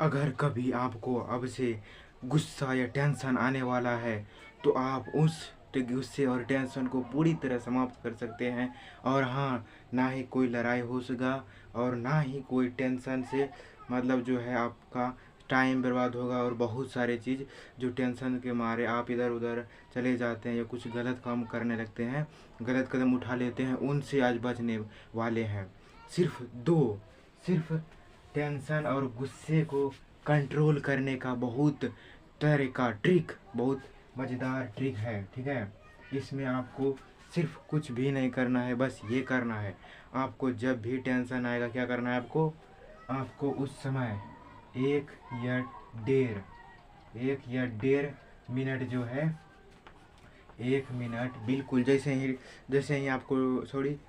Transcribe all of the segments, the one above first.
अगर कभी आपको अब से गुस्सा या टेंशन आने वाला है तो आप उस गुस्से और टेंशन को पूरी तरह समाप्त कर सकते हैं। और हाँ, ना ही कोई लड़ाई हो सका और ना ही कोई टेंशन से मतलब जो है आपका टाइम बर्बाद होगा। और बहुत सारे चीज़ जो टेंशन के मारे आप इधर उधर चले जाते हैं या कुछ गलत काम करने लगते हैं, गलत कदम उठा लेते हैं, उनसे आज बचने वाले हैं। सिर्फ दो सिर्फ टेंशन और गुस्से को कंट्रोल करने का बहुत तरीका ट्रिक, बहुत मज़ेदार ट्रिक है, ठीक है। इसमें आपको सिर्फ कुछ भी नहीं करना है, बस ये करना है। आपको जब भी टेंशन आएगा क्या करना है आपको, आपको उस समय एक या डेढ़ मिनट जो है, 1 मिनट बिल्कुल जैसे ही आपको सॉरी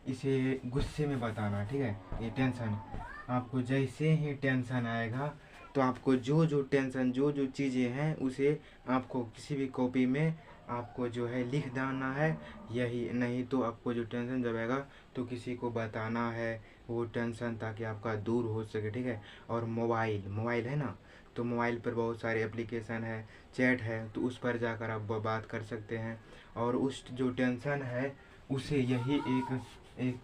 इसे गुस्से में बताना, ठीक है। ये टेंशन आपको जैसे ही टेंशन आएगा तो आपको जो जो टेंशन जो जो चीज़ें हैं उसे आपको किसी भी कॉपी में आपको जो है लिख डालना है। यही नहीं तो आपको जो टेंशन जब आएगा तो किसी को बताना है वो टेंशन, ताकि आपका दूर हो सके, ठीक है। और मोबाइल है ना, तो मोबाइल पर बहुत सारे एप्लीकेशन है, चैट है, तो उस पर जाकर आप बात कर सकते हैं। और उस जो टेंशन है उसे यही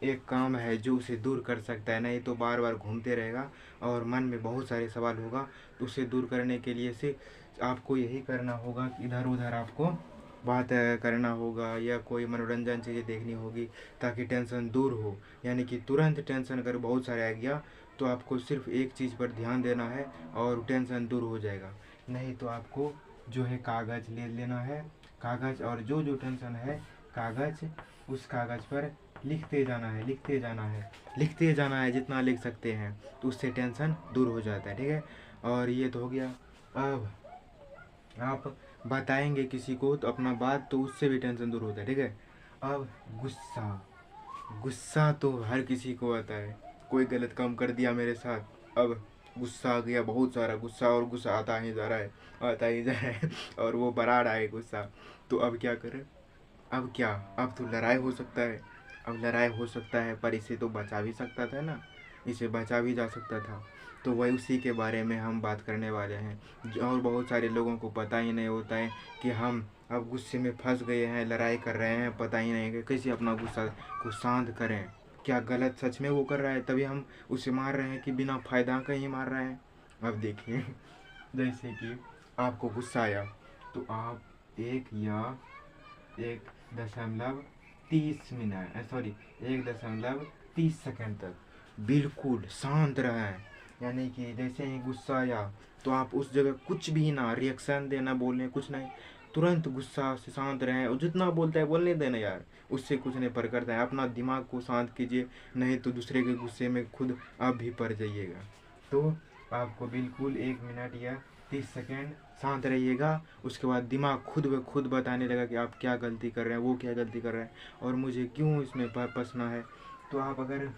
एक काम है जो उसे दूर कर सकता है। नहीं तो बार बार घूमते रहेगा और मन में बहुत सारे सवाल होगा। तो उसे दूर करने के लिए से आपको यही करना होगा कि इधर उधर आपको बात करना होगा या कोई मनोरंजन चीज़ें देखनी होगी ताकि टेंशन दूर हो। यानी कि तुरंत टेंशन अगर बहुत सारे आ गया तो आपको सिर्फ एक चीज़ पर ध्यान देना है और टेंशन दूर हो जाएगा। नहीं तो आपको जो है कागज़ ले लेना है, कागज़, और जो जो टेंशन है कागज़, उस कागज़ पर लिखते जाना है, लिखते जाना है जितना लिख सकते हैं, तो उससे टेंशन दूर हो जाता है, ठीक है। और ये तो हो गया। अब आप बताएंगे किसी को तो अपना बात, तो उससे भी टेंशन दूर होता है, ठीक है। अब गुस्सा गुस्सा तो हर किसी को आता है। कोई गलत काम कर दिया मेरे साथ, अब गुस्सा आ गया, बहुत सारा गुस्सा, और गुस्सा आता ही जा रहा है, आता ही जा रहा है और वो बढ़ा रहा है गुस्सा। तो अब क्या करें, अब क्या, अब तो लड़ाई हो सकता है। अब लड़ाई हो सकता है पर इसे तो बचा भी सकता था ना, इसे बचा भी जा सकता था। तो वही उसी के बारे में हम बात करने वाले हैं। और बहुत सारे लोगों को पता ही नहीं होता है कि हम अब गुस्से में फंस गए हैं, लड़ाई कर रहे हैं, पता ही नहीं कि कैसे अपना गुस्सा को शांत करें। क्या गलत सच में वो कर रहा है तभी हम उसे मार रहे हैं कि बिना फायदा का ही मार रहे हैं। अब देखिए जैसे कि आपको गुस्सा आया तो आप 1.30 सेकंड तक बिल्कुल शांत रहें। यानी कि जैसे ही गुस्सा आया तो आप उस जगह कुछ भी ना रिएक्शन देना, बोलने कुछ नहीं, तुरंत गुस्सा से शांत रहें। और जितना बोलता है बोलने देना यार, उससे कुछ नहीं फर्क करता है। अपना दिमाग को शांत कीजिए, नहीं तो दूसरे के गुस्से में खुद आप भी पड़ जाइएगा। तो आपको बिल्कुल 1 मिनट या 30 सेकेंड शांत रहिएगा। उसके बाद दिमाग खुद ब खुद बताने लगा कि आप क्या गलती कर रहे हैं, वो क्या गलती कर रहे हैं और मुझे क्यों इसमें फंसना है। तो आप अगर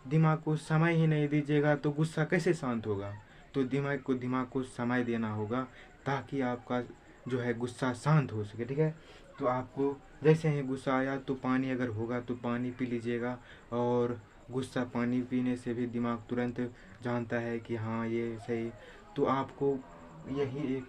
दिमाग को समय ही नहीं दीजिएगा तो गुस्सा कैसे शांत होगा। तो दिमाग को समय देना होगा ताकि आपका जो है गुस्सा शांत हो सके, ठीक है। तो आपको जैसे ही गुस्सा आया तो पानी अगर होगा तो पानी पी लीजिएगा। और गुस्सा पानी पीने से भी दिमाग तुरंत जानता है कि हाँ ये सही। तो आपको यही एक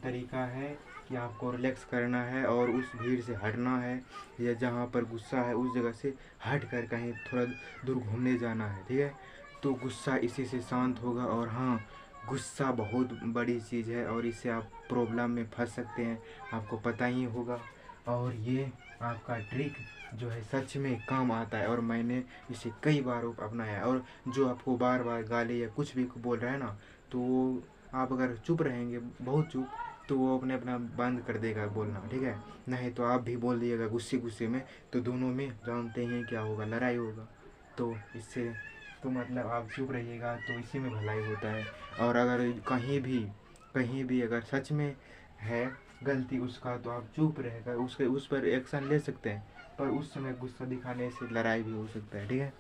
तरीका है कि आपको रिलैक्स करना है और उस भीड़ से हटना है, या जहाँ पर गुस्सा है उस जगह से हट कर कहीं थोड़ा दूर घूमने जाना है, ठीक है। तो गुस्सा इसी से शांत होगा। और हाँ, गुस्सा बहुत बड़ी चीज़ है और इससे आप प्रॉब्लम में फंस सकते हैं, आपको पता ही होगा। और ये आपका ट्रिक जो है सच में काम आता है और मैंने इसे कई बार अपनाया है। और जो आपको बार बार गाली या कुछ भी बोल रहा है ना, तो वो आप अगर चुप रहेंगे, बहुत चुप, तो वो अपने अपना बंद कर देगा बोलना, ठीक है। नहीं तो आप भी बोल दिएगा गुस्से गुस्से में, तो दोनों में जानते हैं क्या होगा, लड़ाई होगा। तो इससे तो मतलब आप चुप रहिएगा तो इसी में भलाई होता है। और अगर कहीं भी अगर सच में है गलती उसका तो आप चुप रहकर उस पर एक्शन ले सकते हैं, पर उस समय गुस्सा दिखाने से लड़ाई भी हो सकता है, ठीक है।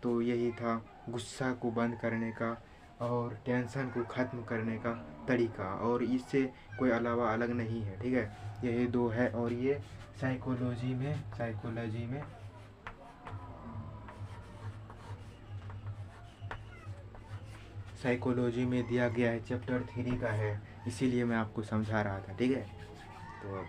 तो यही था गुस्सा को बंद करने का और टेंशन को ख़त्म करने का तरीका, और इससे कोई अलावा अलग नहीं है, ठीक है। यही दो है। और ये साइकोलॉजी में साइकोलॉजी में दिया गया है, चैप्टर 3 का है, इसीलिए मैं आपको समझा रहा था, ठीक है। तो